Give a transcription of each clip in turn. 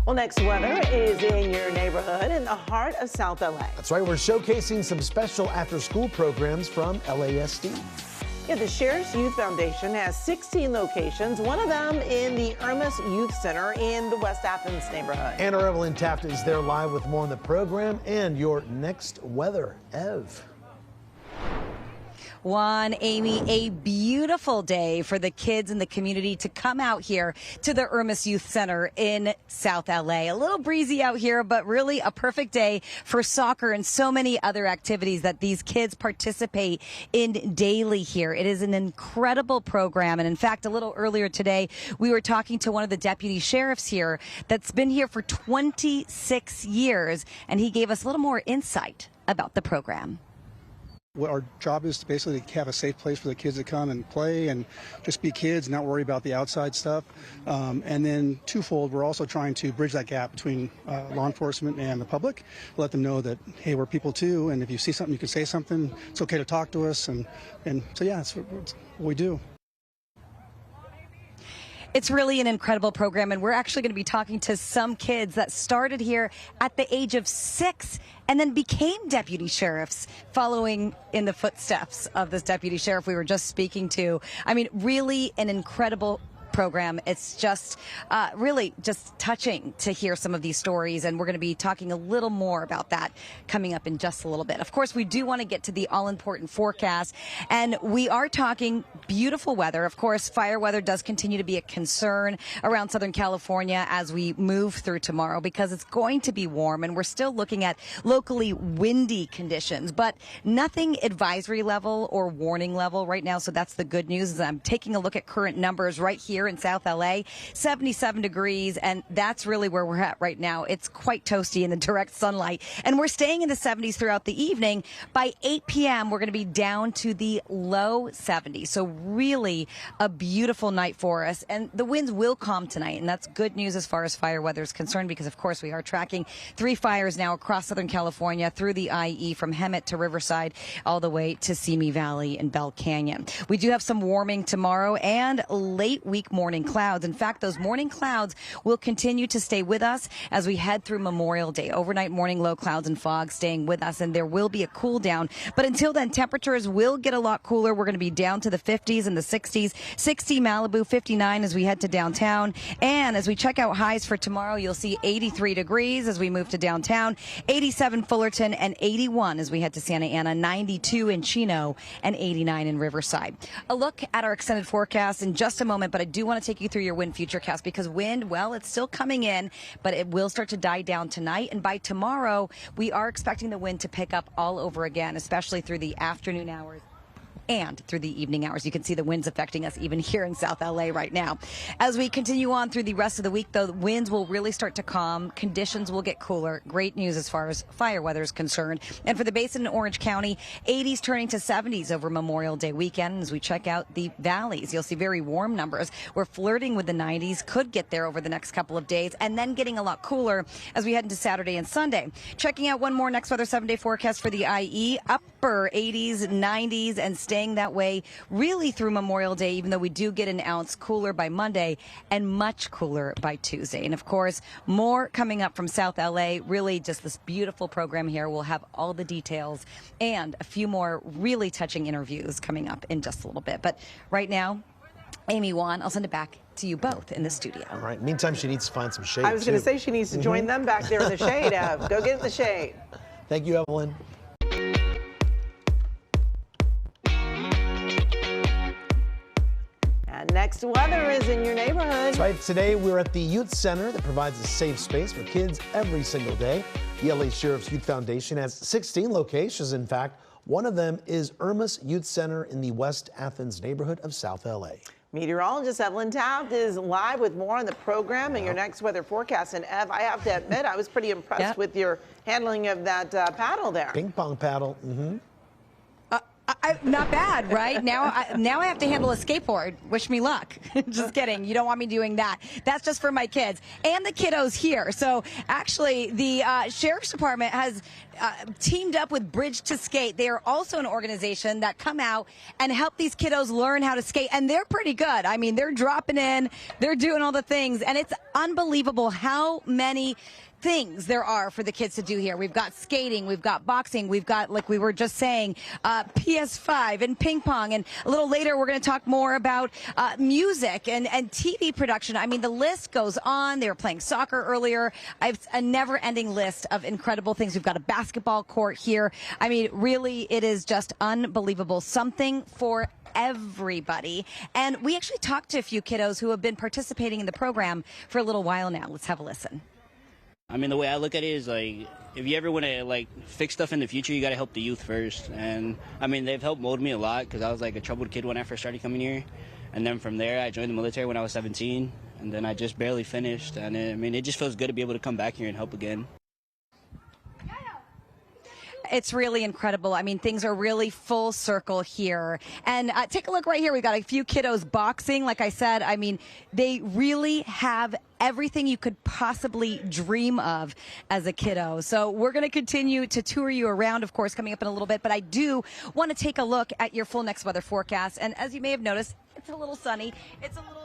Well, next weather is in your neighborhood in the heart of South LA. That's right, we're showcasing some special after-school programs from LASD. Yeah, the Sheriff's Youth Foundation has 16 locations, one of them in the Irmas Youth Center in the West Athens neighborhood. And our Evelyn Taft is there live with more on the program and your next weather. Ev. Juan, Amy, a beautiful day for the kids in the community to come out here to the Irmas Youth Center in South LA. A little breezy out here, but really a perfect day for soccer and so many other activities that these kids participate in daily here. It is an incredible program. And in fact, a little earlier today, we were talking to one of the deputy sheriffs here that's been here for 26 years, and he gave us a little more insight about the program. What our job is to basically have a safe place for the kids to come and play and just be kids, not worry about the outside stuff. And then twofold, we're also trying to bridge that gap between law enforcement and the public, let them know that, hey, we're people too, and if you see something, you can say something. It's okay to talk to us. And so, yeah, that's what we do. It's really an incredible program, and we're actually going to be talking to some kids that started here at the age of 6 and then became deputy sheriffs, following in the footsteps of this deputy sheriff we were just speaking to. I mean, really an incredible program. It's just really just touching to hear some of these stories, and we're going to be talking a little more about that coming up in just a little bit. Of course, we do want to get to the all-important forecast, and we are talking beautiful weather. Of course, fire weather does continue to be a concern around Southern California as we move through tomorrow because it's going to be warm, and we're still looking at locally windy conditions, but nothing advisory level or warning level right now, so that's the good news. I'm taking a look at current numbers right here in South LA, 77 degrees, and that's really where we're at right now. It's quite toasty in the direct sunlight, and we're staying in the 70s throughout the evening. By 8 p.m., we're going to be down to the low 70s, so really a beautiful night for us, and the winds will calm tonight, and that's good news as far as fire weather is concerned because, of course, we are tracking 3 fires now across Southern California through the IE from Hemet to Riverside all the way to Simi Valley and Bell Canyon. We do have some warming tomorrow and late week morning clouds. In fact, those morning clouds will continue to stay with us as we head through Memorial Day. Overnight morning low clouds and fog staying with us, and there will be a cool down. But until then, temperatures will get a lot cooler. We're going to be down to the 50s and the 60s, 60 Malibu, 59 as we head to downtown. And as we check out highs for tomorrow, you'll see 83 degrees as we move to downtown, 87 Fullerton, and 81 as we head to Santa Ana, 92 in Chino, and 89 in Riverside. A look at our extended forecast in just a moment, but I do want to take you through your wind futurecast because wind, well, it's still coming in, but it will start to die down tonight. And by tomorrow, we are expecting the wind to pick up all over again, especially through the afternoon hours and through the evening hours. You can see the winds affecting us even here in South LA right now. As we continue on through the rest of the week, though, the winds will really start to calm. Conditions will get cooler. Great news as far as fire weather is concerned. And for the basin in Orange County, 80s turning to 70s over Memorial Day weekend. As we check out the valleys, you'll see very warm numbers. We're flirting with the 90s, could get there over the next couple of days, and then getting a lot cooler as we head into Saturday and Sunday. Checking out one more next weather 7-day forecast for the IE, upper 80s, 90s, and staying that way really through Memorial Day, even though we do get an ounce cooler by Monday and much cooler by Tuesday. And of course, more coming up from South LA. Really just this beautiful program here. We'll have all the details and a few more really touching interviews coming up in just a little bit. But right now, Amy, Juan, I'll send it back to you both in the studio. All right. Meantime, she needs to find some shade. I was going to say she needs to join them back there in the shade, Ev. Go get in the shade. Thank you, Evelyn. Next weather is in your neighborhood. That's right. Today we're at the Youth Center that provides a safe space for kids every single day. The LA Sheriff's Youth Foundation has 16 locations. In fact, one of them is Irmas Youth Center in the West Athens neighborhood of South LA. Meteorologist Evelyn Taft is live with more on the program and your next weather forecast. And Ev, I have to admit, I was pretty impressed with your handling of that paddle there. Ping pong paddle. Not bad, right? Now I have to handle a skateboard. Wish me luck. Just kidding. You don't want me doing that. That's just for my kids and the kiddos here. So actually, the Sheriff's Department has teamed up with Bridge to Skate. They are also an organization that come out and help these kiddos learn how to skate. And they're pretty good. I mean, they're dropping in. They're doing all the things. And it's unbelievable how many things there are for the kids to do here. We've got skating, we've got boxing, we've got, like we were just saying, PS5 and ping pong. And a little later, we're going to talk more about music and TV production. I mean, the list goes on. They were playing soccer earlier. It's a never-ending list of incredible things. We've got a basketball court here. I mean, really, it is just unbelievable. Something for everybody. And we actually talked to a few kiddos who have been participating in the program for a little while now. Let's have a listen. I mean, the way I look at it is, like, if you ever want to, like, fix stuff in the future, you got to help the youth first. And, I mean, they've helped mold me a lot because I was, like, a troubled kid when I first started coming here. And then from there, I joined the military when I was 17. And then I just barely finished. And, I mean, it just feels good to be able to come back here and help again. It's really incredible. I mean, things are really full circle here. And take a look right here. We've got a few kiddos boxing. Like I said, I mean, they really have everything you could possibly dream of as a kiddo. So we're going to continue to tour you around, of course, coming up in a little bit. But I do want to take a look at your full next weather forecast. And as you may have noticed, it's a little sunny. It's a little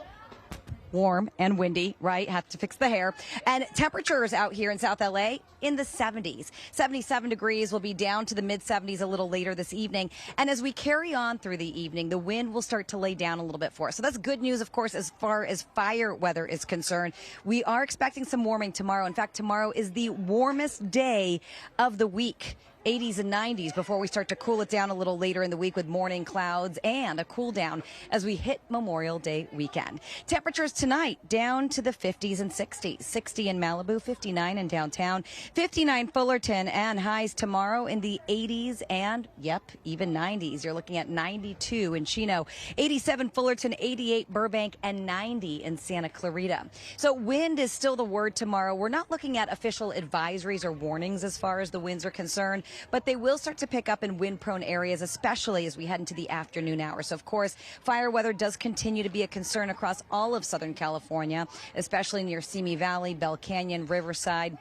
warm and windy, right? Have to fix the hair. And temperatures out here in South LA in the 70s. 77 degrees will be down to the mid 70s a little later this evening. And as we carry on through the evening, the wind will start to lay down a little bit for us. So that's good news, of course, as far as fire weather is concerned. We are expecting some warming tomorrow. In fact, tomorrow is the warmest day of the week. 80s and 90s before we start to cool it down a little later in the week with morning clouds and a cool down as we hit Memorial Day weekend. Temperatures tonight down to the 50s and 60s. 60 in Malibu, 59 in downtown, 59 Fullerton, and highs tomorrow in the 80s and, yep, even 90s. You're looking at 92 in Chino, 87 Fullerton, 88 Burbank, and 90 in Santa Clarita. So wind is still the word tomorrow. We're not looking at official advisories or warnings as far as the winds are concerned, but they will start to pick up in wind-prone areas, especially as we head into the afternoon hours. So, of course, fire weather does continue to be a concern across all of Southern California, especially near Simi Valley, Bell Canyon, Riverside,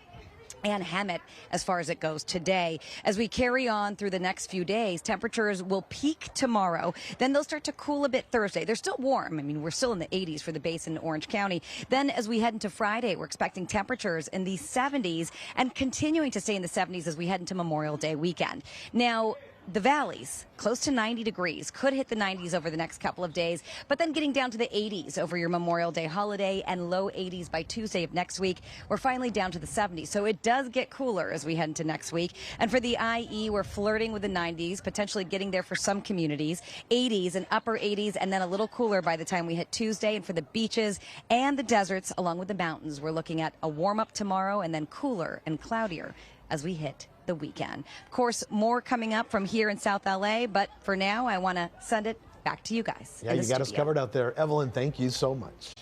and Hemet as far as it goes today. As we carry on through the next few days, temperatures will peak tomorrow. Then they'll start to cool a bit Thursday. They're still warm. I mean, we're still in the 80s for the base in Orange County. Then as we head into Friday, we're expecting temperatures in the 70s and continuing to stay in the 70s as we head into Memorial Day weekend. Now, the valleys, close to 90 degrees, could hit the 90s over the next couple of days, but then getting down to the 80s over your Memorial Day holiday and low 80s by Tuesday of next week. We're finally down to the 70s, so it does get cooler as we head into next week. And for the IE, we're flirting with the 90s, potentially getting there for some communities, 80s and upper 80s, and then a little cooler by the time we hit Tuesday. And for the beaches and the deserts, along with the mountains, we're looking at a warm-up tomorrow and then cooler and cloudier as we hit the weekend. Of course, more coming up from here in South LA, but for now, I want to send it back to you guys. Yeah, you got us covered out there. Evelyn, thank you so much.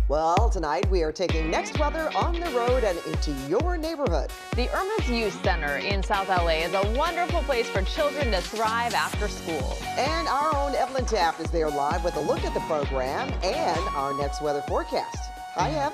Well, tonight we are taking next weather on the road and into your neighborhood. The Irmas Youth Center in South LA is a wonderful place for children to thrive after school. And our own Evelyn Taft is there live with a look at the program and our next weather forecast. Hi, Ev.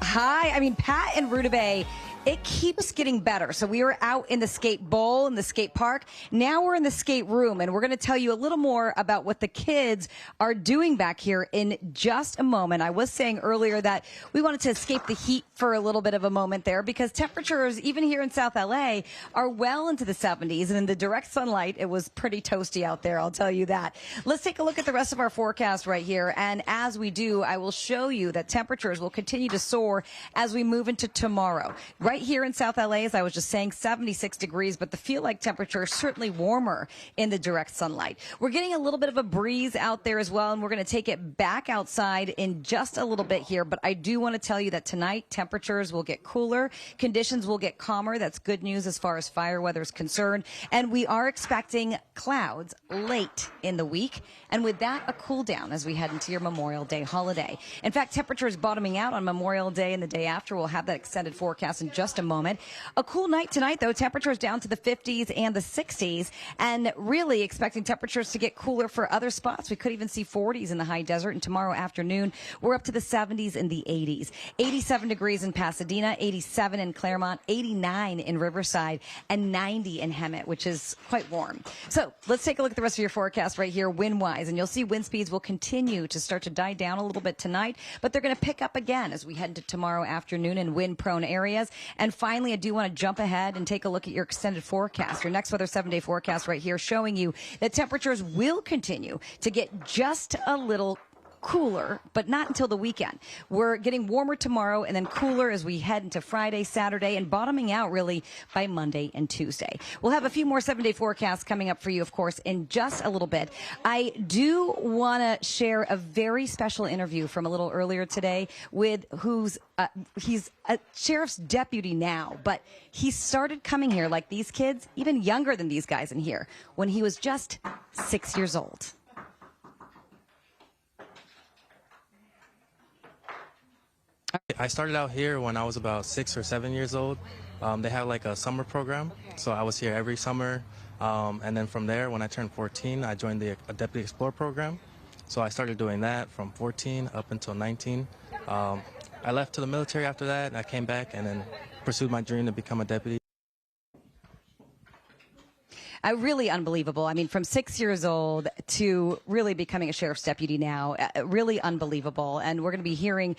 Hi. I mean, Pat and Rudabay, it keeps getting better. So we were out in the skate bowl in the skate park. Now we're in the skate room, and we're going to tell you a little more about what the kids are doing back here in just a moment. I was saying earlier that we wanted to escape the heat for a little bit of a moment there because temperatures, even here in South LA, are well into the 70s. And in the direct sunlight, it was pretty toasty out there, I'll tell you that. Let's take a look at the rest of our forecast right here. And as we do, I will show you that temperatures will continue to soar as we move into tomorrow. Right Right here in South LA, as I was just saying, 76 degrees, but the feel-like temperature is certainly warmer in the direct sunlight. We're getting a little bit of a breeze out there as well, and we're going to take it back outside in just a little bit here. But I do want to tell you that tonight temperatures will get cooler, conditions will get calmer. That's good news as far as fire weather is concerned. And we are expecting clouds late in the week, and with that, a cool down as we head into your Memorial Day holiday. In fact, temperatures bottoming out on Memorial Day and the day after. We'll have that extended forecast in just a moment. A cool night tonight, though. Temperatures down to the 50s and the 60s, and really expecting temperatures to get cooler for other spots. We could even see 40s in the high desert, and tomorrow afternoon, we're up to the 70s and the 80s. 87 degrees in Pasadena, 87 in Claremont, 89 in Riverside, and 90 in Hemet, which is quite warm. So let's take a look at the rest of your forecast right here, wind-wise, and you'll see wind speeds will continue to start to die down a little bit tonight, but they're going to pick up again as we head into tomorrow afternoon in wind-prone areas. And finally, I do want to jump ahead and take a look at your extended forecast, your next weather 7-day forecast right here, showing you that temperatures will continue to get just a little cooler, but not until the weekend. We're getting warmer tomorrow and then cooler as we head into Friday, Saturday, and bottoming out really by Monday and Tuesday. We'll have a few more 7-day forecasts coming up for you, of course, in just a little bit. I do want to share a very special interview from a little earlier today with he's a sheriff's deputy now, but he started coming here like these kids, even younger than these guys in here, when he was just 6 years old. I started out here when I was about 6 or 7 years old. They have like a summer program, so I was here every summer. And then from there, when I turned 14, I joined the Deputy Explorer program. So I started doing that from 14 up until 19. I left to the military after that, and I came back and then pursued my dream to become a deputy. Really unbelievable. I mean, from 6 years old to really becoming a sheriff's deputy now, really unbelievable. And we're going to be hearing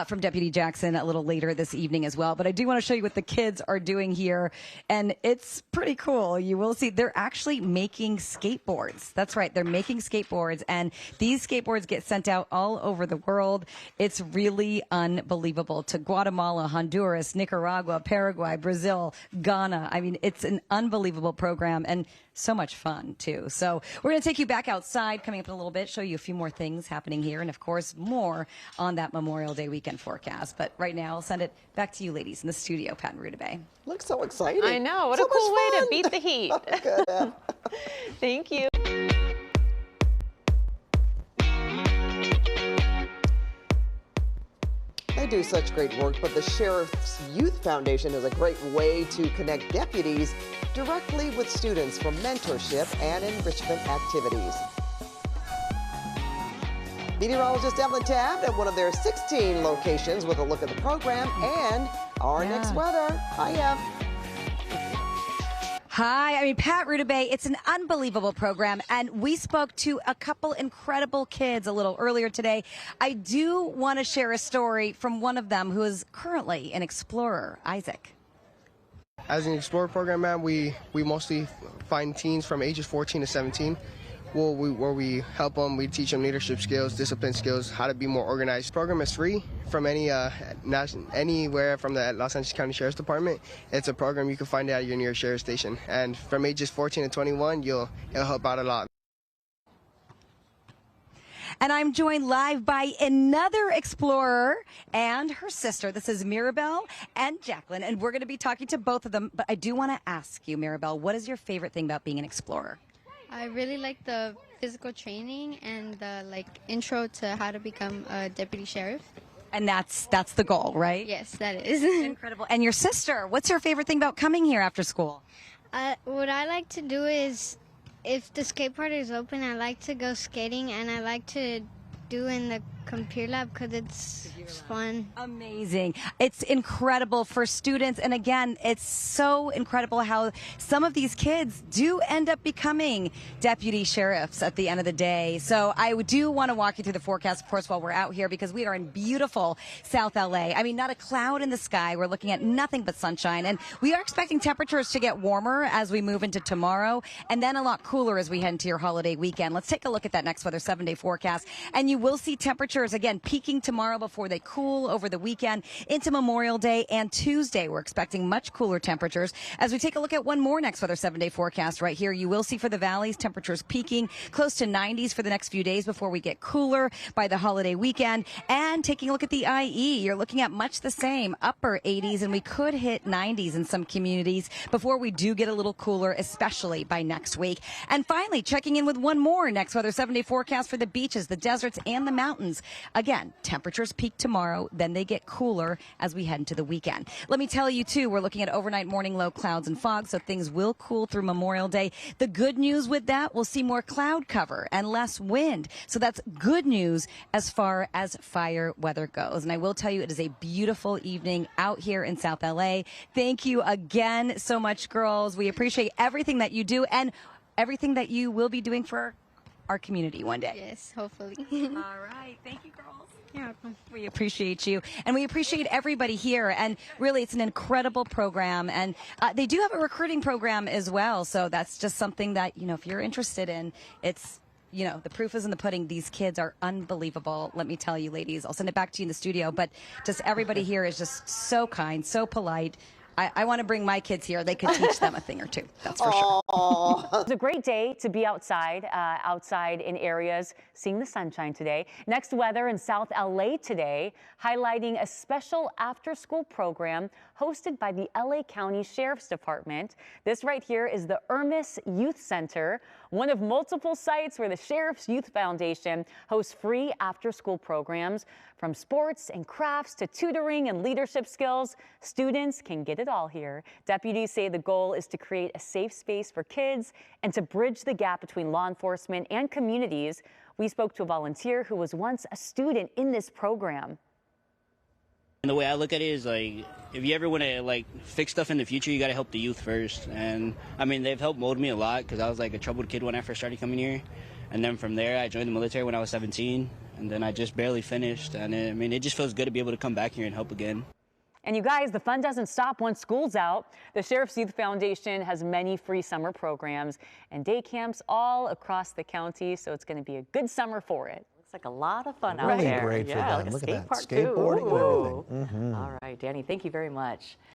from Deputy Jackson a little later this evening as well. But I do want to show you what the kids are doing here. And it's pretty cool. You will see they're actually making skateboards. That's right. They're making skateboards. And these skateboards get sent out all over the world. It's really unbelievable. To Guatemala, Honduras, Nicaragua, Paraguay, Brazil, Ghana. I mean, it's an unbelievable program. And so much fun, too. So we're going to take you back outside coming up in a little bit, show you a few more things happening here, and, of course, more on that Memorial Day weekend forecast. But right now, I'll send it back to you ladies in the studio, Pat and Rudabeh. Looks so exciting. I know. What so a cool way fun. to beat the heat. Good. Thank you. They do such great work, but the Sheriff's Youth Foundation is a great way to connect deputies directly with students for mentorship and enrichment activities. Meteorologist Evelyn Taft at one of their 16 locations with a look at the program and our next weather. Hi, Ev. Hi, I mean, Pat Rudabeh, it's an unbelievable program, and we spoke to a couple incredible kids a little earlier today. I do want to share a story from one of them who is currently an explorer, Isaac. As an Explorer program, ma'am, we mostly find teens from ages 14 to 17. Where we help them, we teach them leadership skills, discipline skills, how to be more organized. The program is free from anywhere from the Los Angeles County Sheriff's Department. It's a program you can find at your nearest sheriff's station. And from ages 14 to 21, it'll help out a lot. And I'm joined live by another explorer and her sister. This is Mirabelle and Jacqueline, and we're going to be talking to both of them. But I do want to ask you, Mirabelle, what is your favorite thing about being an explorer? I really like the physical training and the intro to how to become a deputy sheriff. And that's the goal, right? Yes, that is. Incredible. And your sister, what's your favorite thing about coming here after school? What I like to do is, if the skate park is open, I like to go skating, and I like to do in the computer lab because it's fun. Amazing. It's incredible for students. And again, it's so incredible how some of these kids do end up becoming deputy sheriffs at the end of the day. So I do want to walk you through the forecast, of course, while we're out here, because we are in beautiful South LA. I mean, not a cloud in the sky. We're looking at nothing but sunshine. And we are expecting temperatures to get warmer as we move into tomorrow, and then a lot cooler as we head into your holiday weekend. Let's take a look at that next weather 7-day forecast. And you will see temperatures again peaking tomorrow before they cool over the weekend into Memorial Day and Tuesday. We're expecting much cooler temperatures. As we take a look at one more next weather 7-day forecast right here, you will see for the valleys temperatures peaking close to 90s for the next few days before we get cooler by the holiday weekend. And taking a look at the IE, you're looking at much the same, upper 80s, and we could hit 90s in some communities before we do get a little cooler, especially by next week. And finally, checking in with one more next weather 7-day forecast for the beaches, the deserts, and the mountains. Again, temperatures peak tomorrow, then they get cooler as we head into the weekend. Let me tell you, too, we're looking at overnight morning low clouds and fog, so things will cool through Memorial Day. The good news with that, we'll see more cloud cover and less wind. So that's good news as far as fire weather goes. And I will tell you, it is a beautiful evening out here in South LA. Thank you again so much, girls. We appreciate everything that you do and everything that you will be doing for our community one day. Yes, hopefully. All right. Thank you, girls. You're welcome. We appreciate you, and we appreciate everybody here. And really, it's an incredible program, and they do have a recruiting program as well. So that's just something that, you know, if you're interested in, it's, you know, the proof is in the pudding. These kids are unbelievable. Let me tell you, ladies. I'll send it back to you in the studio, but just everybody here is just so kind, so polite. I want to bring my kids here. They could teach them a thing or two. That's for sure. It's a great day to be outside in areas seeing the sunshine today. Next weather in South LA today, highlighting a special after-school program hosted by the LA County Sheriff's Department. This right here is the Irmas Youth Center, one of multiple sites where the Sheriff's Youth Foundation hosts free after-school programs. From sports and crafts to tutoring and leadership skills, students can get it all here. Deputies say the goal is to create a safe space for kids and to bridge the gap between law enforcement and communities. We spoke to a volunteer who was once a student in this program. And the way I look at it is, like, if you ever want to, like, fix stuff in the future, you got to help the youth first. And I mean, they've helped mold me a lot because I was like a troubled kid when I first started coming here. And then from there, I joined the military when I was 17. And then I just barely finished. And I mean, it just feels good to be able to come back here and help again. And you guys, the fun doesn't stop once school's out. The Sheriff's Youth Foundation has many free summer programs and day camps all across the county. So it's going to be a good summer for it. Looks like a lot of fun out Really there. great for Yeah, them. like a Look skate at that. park Skateboarding too. and everything. All right, Danny, thank you very much.